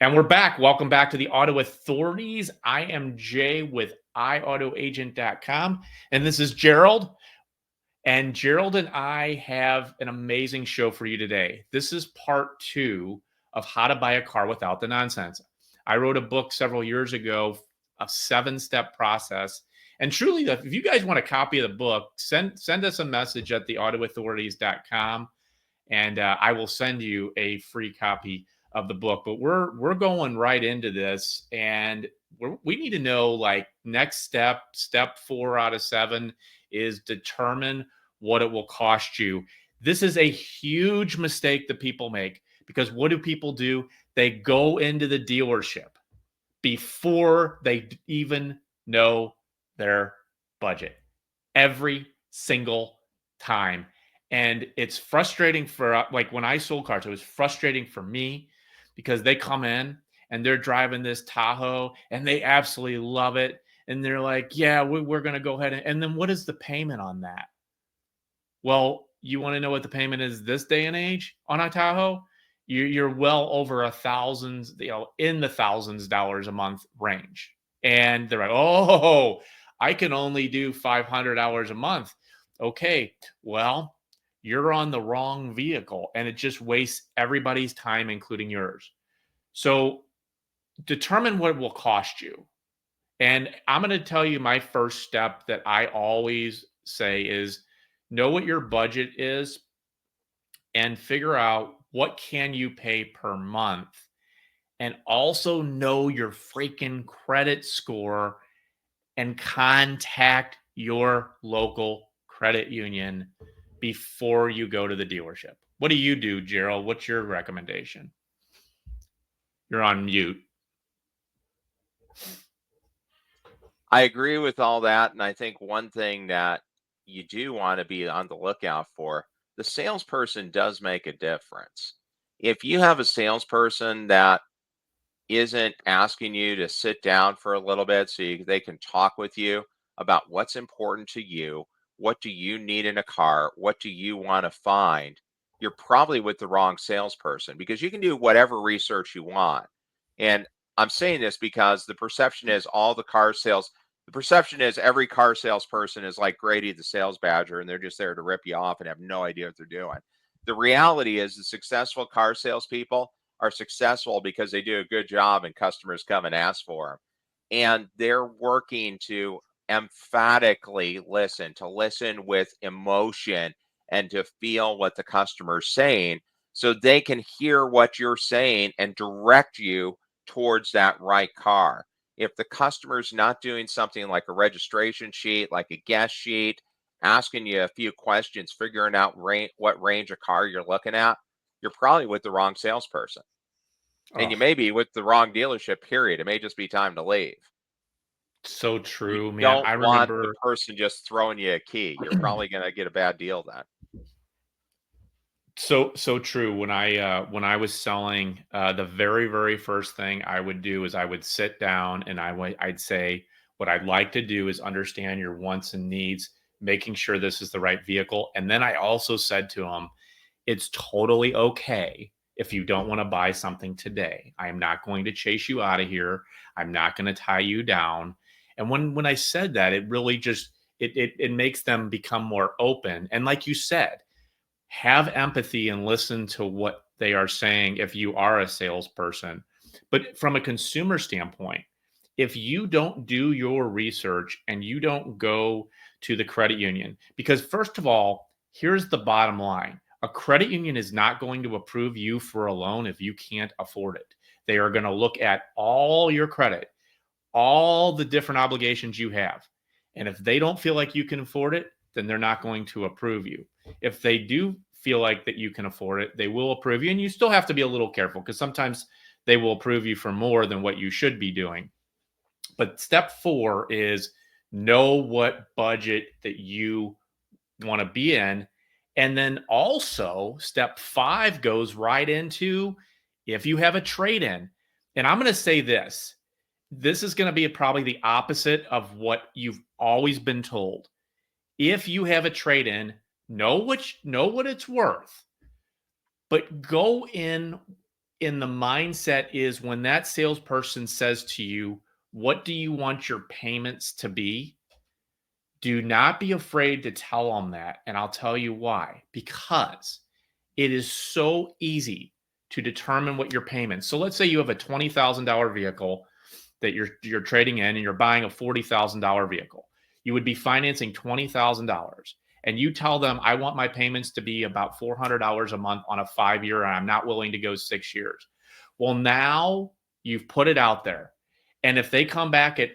And we're back. Welcome back to the Auto Authorities. I am Jay with iAutoAgent.com, and this is Gerald. And Gerald and I have an amazing show for you today. This is part 2 of how to buy a car without the nonsense. I wrote a book several years ago, a 7-step process. And truly, if you guys want a copy of the book, send us a message at theautoauthorities.com, and I will send you a free copy of the book. But we're going right into this, and we need to know, like, next step 4 out of 7 is determine what it will cost you. This is a huge mistake that people make, because what do people do? They go into the dealership before they even know their budget every single time. And it's frustrating for, like, when I sold cars, it was frustrating for me because they come in and they're driving this Tahoe and they absolutely love it. And they're like, yeah, we're going to go ahead. And then what is the payment on that? Well, you want to know what the payment is this day and age on a Tahoe? You're well over $1,000, in the thousands dollars a month range. And they're like, oh, I can only do $500 a month. Okay, well, you're on the wrong vehicle, and it just wastes everybody's time, including yours. So determine what it will cost you. And I'm going to tell you my first step that I always say is know what your budget is and figure out what can you pay per month, and also know your freaking credit score and contact your local credit union before you go to the dealership. What do you do, Gerald? What's your recommendation? You're on mute. I agree with all that. And I think one thing that you do want to be on the lookout for, the salesperson does make a difference. If you have a salesperson that isn't asking you to sit down for a little bit so they can talk with you about what's important to you, what do you need in a car, what do you want to find, you're probably with the wrong salesperson, because you can do whatever research you want. And I'm saying this because the perception is every car salesperson is like Grady the sales badger, and they're just there to rip you off and have no idea what they're doing. The reality is the successful car salespeople are successful because they do a good job and customers come and ask for them. And they're working to emphatically listen with emotion, and to feel what the customer's saying so they can hear what you're saying and direct you towards that right car. If the customer's not doing something like a registration sheet, like a guest sheet, asking you a few questions, figuring out what range of car you're looking at, you're probably with the wrong salesperson. And you Oh, may be with the wrong dealership, period. It may just be time to leave. so You true, man. don't I want the remember. person just throwing you a key. You're probably going to get a bad deal then. So true. When I was selling, the very first thing I would do is I would sit down and I'd say, what I'd like to do is understand your wants and needs, making sure this is the right vehicle. And then I also said to them, it's totally okay if you don't want to buy something today. I am not going to chase you out of here. I'm not going to tie you down. And when I said that, it really just it makes them become more open. And like you said, have empathy and listen to what they are saying if you are a salesperson. But from a consumer standpoint, if you don't do your research and you don't go to the credit union, because first of all, here's the bottom line: a credit union is not going to approve you for a loan if you can't afford it. They are going to look at all your credit, all the different obligations you have. And if they don't feel like you can afford it, then they're not going to approve you. If they do feel like that you can afford it, they will approve you. And you still have to be a little careful, because sometimes they will approve you for more than what you should be doing. But step 4 is know what budget that you want to be in. And then also step 5 goes right into if you have a trade in. And I'm going to say this is going to be probably the opposite of what you've always been told. If you have a trade in, know what it's worth, but go in And the mindset is when that salesperson says to you, what do you want your payments to be? Do not be afraid to tell them that. And I'll tell you why. Because it is so easy to determine what your payments. So let's say you have a $20,000 vehicle that you're trading in and you're buying a $40,000 vehicle. You would be financing $20,000 and you tell them, I want my payments to be about $400 a month on a 5-year and I'm not willing to go 6 years. Well, now you've put it out there. And if they come back at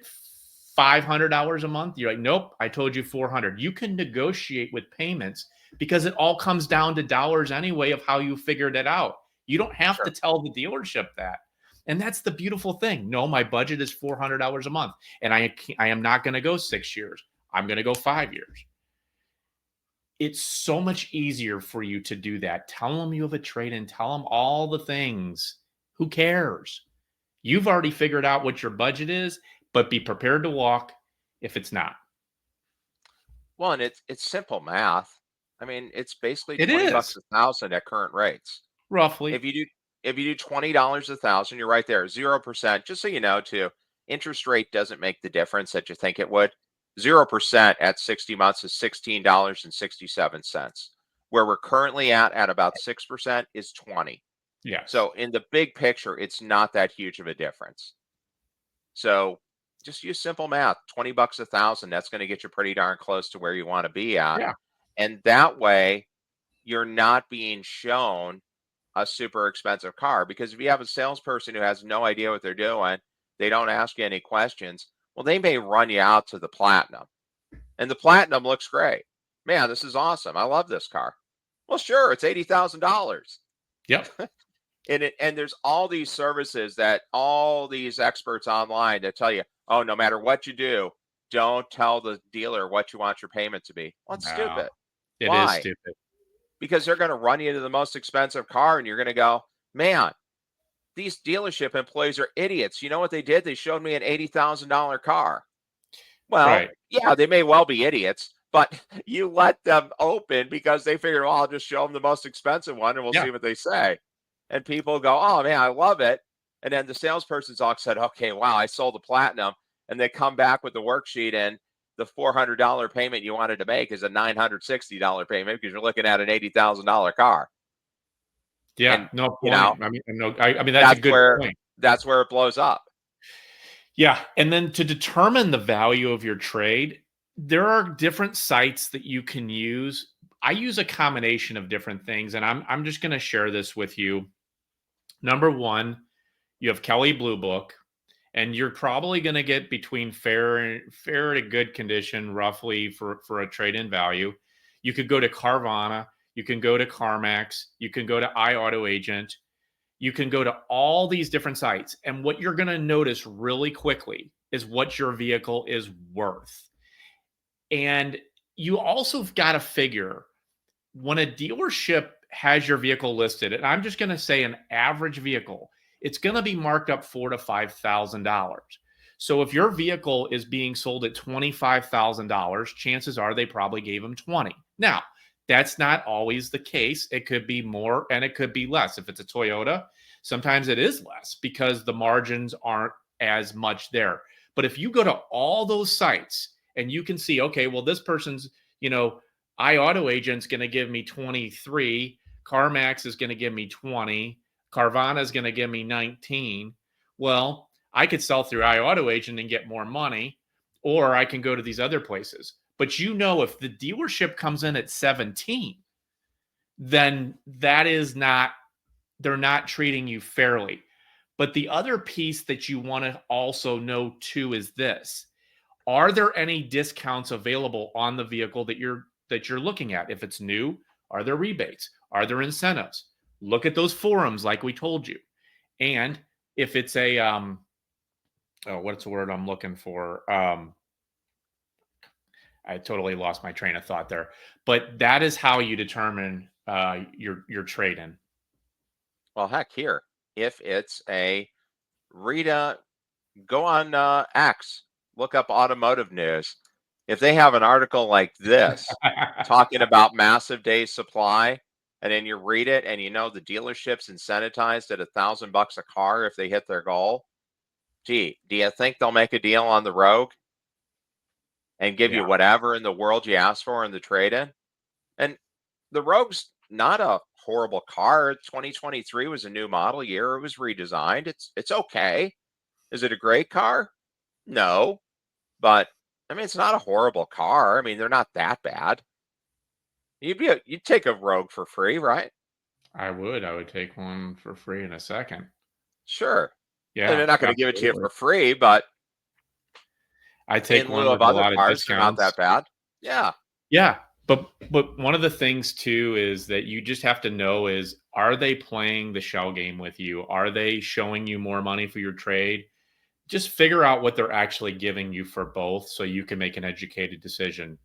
$500 a month, you're like, nope, I told you 400. You can negotiate with payments because it all comes down to dollars anyway of how you figured it out. You don't have to Sure. tell the dealership that. And that's the beautiful thing. No, my budget is $400 a month and I am not going to go 6 years. I'm going to go 5 years. It's so much easier for you to do that. Tell them you have a trade-in. Tell them all the things. Who cares? You've already figured out what your budget is, but be prepared to walk if it's not. Well, and it's simple math. I mean, it's basically It 20 bucks is a thousand at current rates. roughly. If you do if you do $20 a thousand, you're right there, 0%. Just so you know, too, interest rate doesn't make the difference that you think it would. 0% at 60 months is $16.67. Where we're currently at about 6% is 20. Yes. So in the big picture, it's not that huge of a difference. So just use simple math. 20 bucks a thousand, that's going to get you pretty darn close to where you want to be at. Yeah. And that way you're not being shown a super expensive car, because if you have a salesperson who has no idea what they're doing, they don't ask you any questions, well, they may run you out to the platinum. And the platinum looks great. Man, this is awesome. I love this car. Well, sure, it's $80,000. Yep. And there's all these services that all these experts online that tell you, oh, no matter what you do, don't tell the dealer what you want your payment to be. Well, it's stupid. It is Why? stupid. Because they're going to run you to the most expensive car and you're going to go, man, these dealership employees are idiots. You know what they did? They showed me an $80,000 car. Well, Right. yeah, they may well be idiots, but you let them open because they figured, well, I'll just show them the most expensive one and we'll Yeah. see what they say. And people go, oh, man, I love it. And then the salesperson's all said, okay, wow, I sold the platinum. And they come back with the worksheet and the $400 payment you wanted to make is a $960 payment because you're looking at an $80,000 car. Yeah. And, No point. you know, I mean, that's a good point. that's where it blows up. Yeah. And then to determine the value of your trade, there are different sites that you can use. I use a combination of different things, and I'm just going to share this with you. Number one, you have Kelly Blue Book, and you're probably going to get between fair to good condition, roughly for a trade-in value. You could go to Carvana, you can go to CarMax, you can go to iAuto Agent, you can go to all these different sites. And what you're going to notice really quickly is what your vehicle is worth. And you also got to figure when a dealership has your vehicle listed, and I'm just going to say an average vehicle, it's going to be marked up $4,000 to $5,000. So if your vehicle is being sold at $25,000, chances are they probably gave them 20. Now, that's not always the case. It could be more and it could be less. If it's a Toyota, sometimes it is less because the margins aren't as much there. But if you go to all those sites and you can see, okay, well, this person's, iAuto Agent's going to give me 23, CarMax is going to give me 20, Carvana is going to give me 19. Well, I could sell through iAuto Agent and get more money, or I can go to these other places. But if the dealership comes in at 17, then they're not treating you fairly. But the other piece that you want to also know too is this. Are there any discounts available on the vehicle that you're looking at? If it's new, are there rebates? Are there incentives? Look at those forums like we told you. And if it's a what's the word I'm looking for? I totally lost my train of thought there. But that is how you determine your trade-in. Well, heck, here, if it's a Rita, go on X, look up automotive news. If they have an article like this talking about massive days supply, and then you read it and you know the dealership's incentivized at $1,000 a car if they hit their goal. Gee, do you think they'll make a deal on the Rogue and give Yeah, you whatever in the world you asked for in the trade-in? And the Rogue's not a horrible car. 2023 was a new model year. It was redesigned. It's okay. Is it a great car? No, but I mean, it's not a horrible car. I mean, they're not that bad. You'd take a Rogue for free, right? I would. I would take one for free in a second. Sure. And Yeah, they're not going to give it to you absolutely. for free, but I take in one lieu of with a other lot of cars, they're not discounts. that bad. Yeah. Yeah, but one of the things too is that you just have to know is, are they playing the shell game with you? Are they showing you more money for your trade? Just figure out what they're actually giving you for both so you can make an educated decision.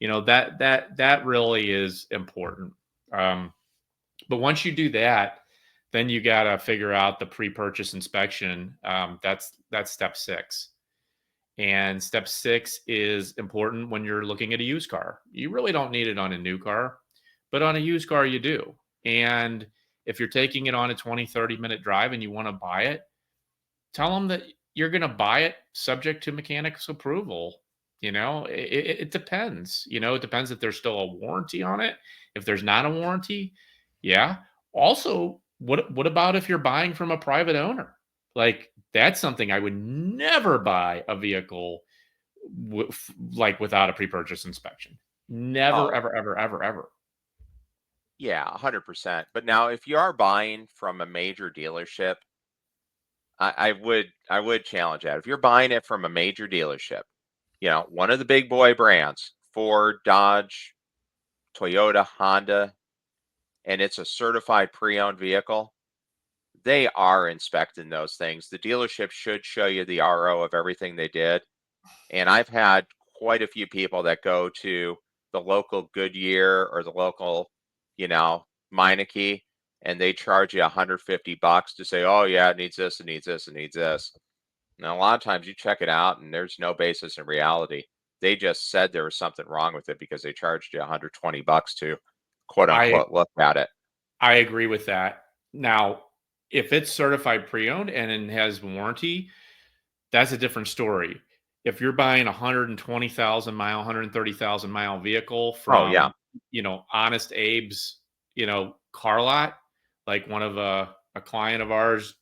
That really is important. Um, but once you do that, then you got to figure out the pre-purchase inspection. That's step 6. And step 6 is important when you're looking at a used car. You really don't need it on a new car, but on a used car, you do. And if you're taking it on a 20, 30-minute drive and you want to buy it, tell them that you're going to buy it subject to mechanic's approval. It depends. It depends if there's still a warranty on it. If there's not a warranty, yeah. Also, what about if you're buying from a private owner? Like, that's something I would never buy a vehicle like without a pre-purchase inspection. Never, Oh, ever, ever, ever, ever. yeah, 100%. But now if you are buying from a major dealership, I would challenge that. If you're buying it from a major dealership, one of the big boy brands, Ford, Dodge, Toyota, Honda, and it's a certified pre-owned vehicle, they are inspecting those things. The dealership should show you the RO of everything they did. And I've had quite a few people that go to the local Goodyear or the local, you know, Meineke, and they charge you $150 to say, oh yeah, it needs this, it needs this, it needs this. Now, a lot of times you check it out and there's no basis in reality. They just said there was something wrong with it because they charged you $120 to quote I unquote look at it. I agree with that. Now, if it's certified pre-owned and it has warranty, that's a different story. If you're buying a 120,000 mile, 130,000 mile vehicle Oh yeah, from, Honest Abe's, car lot, like one of a client of ours,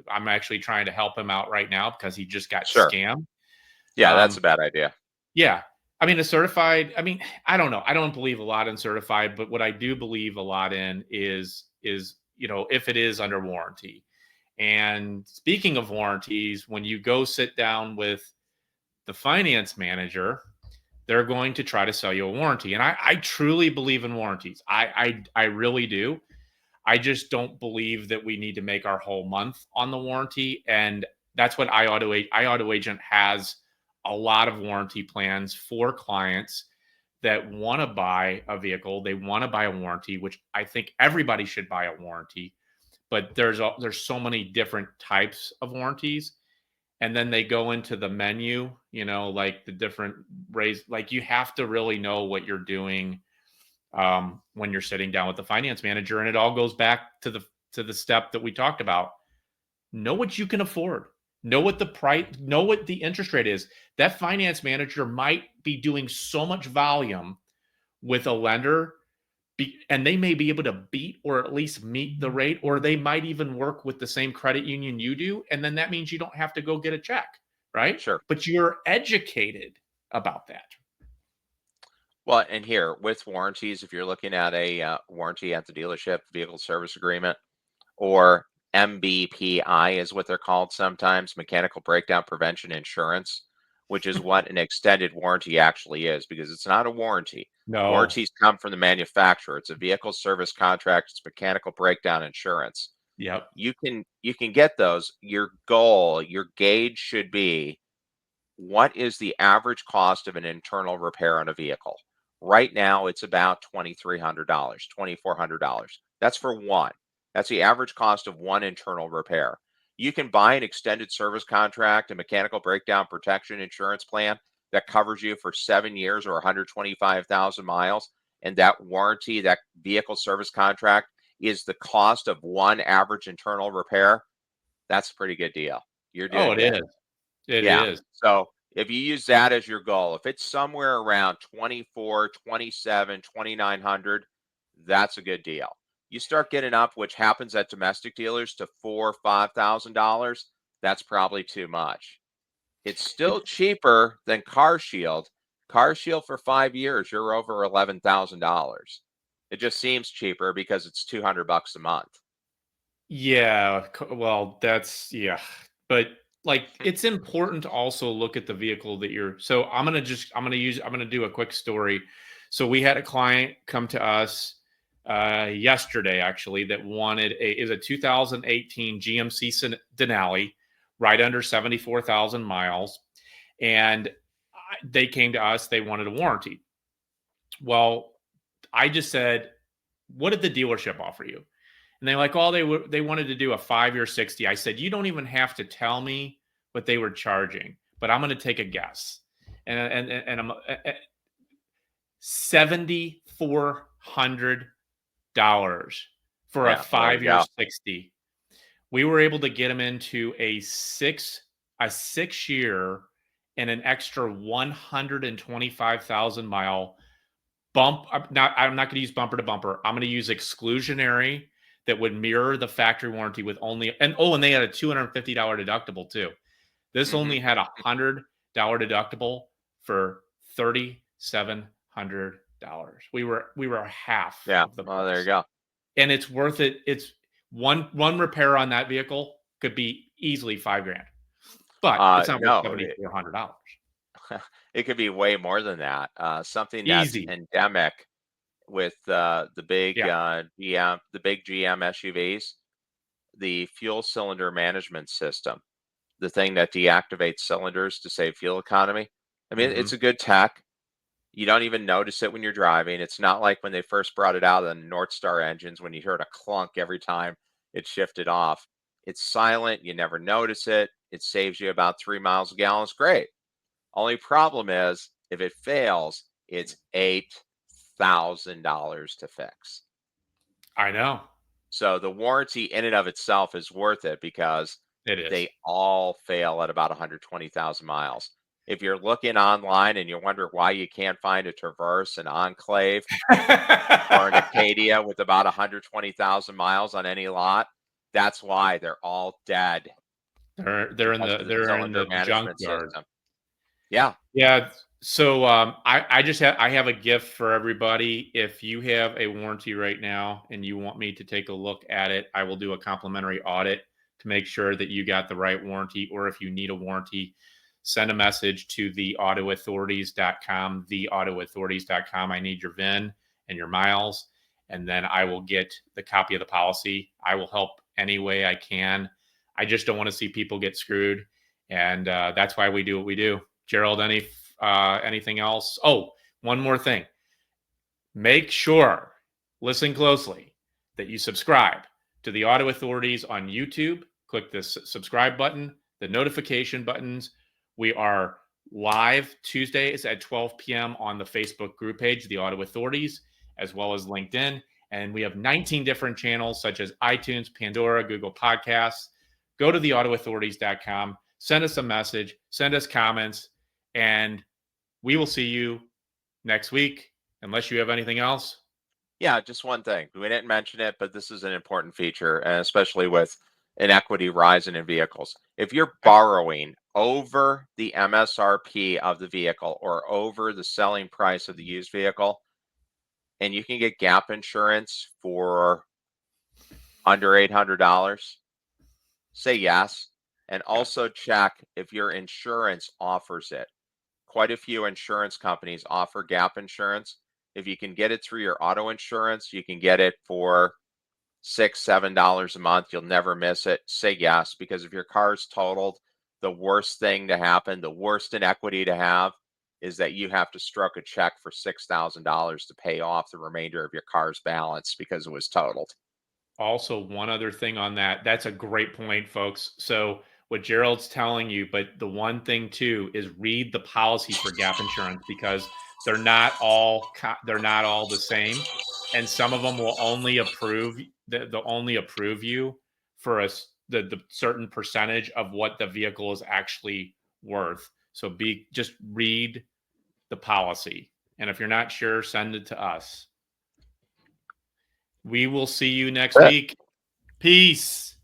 I'm actually trying to help him out right now because he just got sure. scammed. Yeah, that's Um, a bad idea. yeah. I mean, I don't know. I don't believe a lot in certified, but what I do believe a lot in is, if it is under warranty. And speaking of warranties, when you go sit down with the finance manager, they're going to try to sell you a warranty. And I truly believe in warranties. I really do. I just don't believe that we need to make our whole month on the warranty. And that's what iAuto Agent has a lot of warranty plans for clients that want to buy a vehicle. They want to buy a warranty, which I think everybody should buy a warranty. But there's so many different types of warranties, and then they go into the menu, like the different raise. Like, you have to really know what you're doing when you're sitting down with the finance manager, and it all goes back to the step that we talked about. Know what you can afford. Know what the price. Know what the interest rate is. That finance manager might be doing so much volume with a lender, and they may be able to beat or at least meet the rate, or they might even work with the same credit union you do, and then that means you don't have to go get a check, right? Sure. But you're educated about that. Well, and here with warranties, if you're looking at a warranty at the dealership, vehicle service agreement, or MBPI is what they're called sometimes, mechanical breakdown prevention insurance, which is what an extended warranty actually is because it's not a warranty. No. Warranties come from the manufacturer. It's a vehicle service contract, it's mechanical breakdown insurance. Yep. You can get those. Your goal, your gauge should be what is the average cost of an internal repair on a vehicle? Right now, it's about $2,300, $2,400. That's for one. That's the average cost of one internal repair. You can buy an extended service contract, a mechanical breakdown protection insurance plan that covers you for 7 years or 125,000 miles, and that warranty, that vehicle service contract is the cost of one average internal repair, that's a pretty good deal. You're Oh, doing it good. is. It Yeah. is. So if you use that as your goal, if it's somewhere around 24, 27, 2,900, that's a good deal. You start getting up, which happens at domestic dealers, to $4,000, $5,000, that's probably too much. It's still cheaper than Car Shield. Car Shield for 5 years, you're over $11,000. It just seems cheaper because it's $200 a month. Yeah, well, that's yeah. But like it's important to also look at the vehicle that you're so I'm going to do a quick story. So we had a client come to us yesterday actually that wanted a 2018 GMC Denali right under 74,000 miles and they came to us, they wanted a warranty. Well, I just said, "What did the dealership offer you?" And they're like, "Oh, they wanted to do a 5-year 60." I said, "You don't even have to tell me what they were charging, but I'm going to take a guess." And I'm $7,400 for a Yeah, there you 5-year go. 60. We were able to get them into a 6-year and an extra 125,000 mile bump. I'm not going to use bumper to bumper. I'm going to use exclusionary that would mirror the factory warranty with only and they had a $250 deductible too. This Hmm. only had $100 deductible for $3,700. We were half Yeah, of the well, there you price, go. and it's worth it. It's one repair on that vehicle could be easily 5 grand, but it's not worth No, $7,400. it could be way more than that. Something that's Easy, endemic with the big yeah. GM SUVs, the fuel cylinder management system, the thing that deactivates cylinders to save fuel economy. I mean, Hmm. it's a good tech. You don't even notice it when you're driving. It's not like when they first brought it out of the North Star engines when you heard a clunk every time it shifted off. It's silent. You never notice it. It saves you about 3 miles a gallon. It's great. Only problem is if it fails, it's $8,000 to fix. I know So the warranty in and of itself is worth it because it is. they all fail at about 120,000 miles. If you're looking online and you wonder why you can't find a Traverse, an Enclave, or an Acadia with about 120,000 miles on any lot, that's why they're all dead because of the They're in cylinder the management junkyard. system. Yeah. Yeah. So I have a gift for everybody. If you have a warranty right now and you want me to take a look at it, I will do a complimentary audit to make sure that you got the right warranty. Or if you need a warranty, send a message to theautoauthorities.com. I need your VIN and your miles, and then I will get the copy of the policy. I will help any way I can. I just don't want to see people get screwed, and that's why we do what we do. Gerald, anything else? Oh, one more thing. Make sure, listen closely, that you subscribe to the Auto Authorities on YouTube. Click the subscribe button, the notification buttons. We are live Tuesdays at 12 p.m. on the Facebook group page, the Auto Authorities, as well as LinkedIn. And we have 19 different channels such as iTunes, Pandora, Google Podcasts. Go to theautoauthorities.com, send us a message, send us comments, and we will see you next week, unless you have anything else. Yeah, just one thing. We didn't mention it, but this is an important feature, and especially with inequity rising in vehicles. If you're borrowing over the MSRP of the vehicle or over the selling price of the used vehicle, and you can get gap insurance for under $800, say yes. And Yes. also check if your insurance offers it. Quite a few insurance companies offer gap insurance. If you can get it through your auto insurance, you can get it for $6, $7 a month. You'll never miss it. Say yes, because if your car is totaled, the worst thing to happen, the worst inequity to have is that you have to stroke a check for $6,000 to pay off the remainder of your car's balance because it was totaled. Also, one other thing on that. That's a great point, folks. So, what Gerald's telling you, but the one thing too is read the policy for gap insurance because they're not all the same, and some of them will only approve they'll only approve you for the certain percentage of what the vehicle is actually worth. So just read the policy, and if you're not sure, send it to us. We will see you next week. Peace.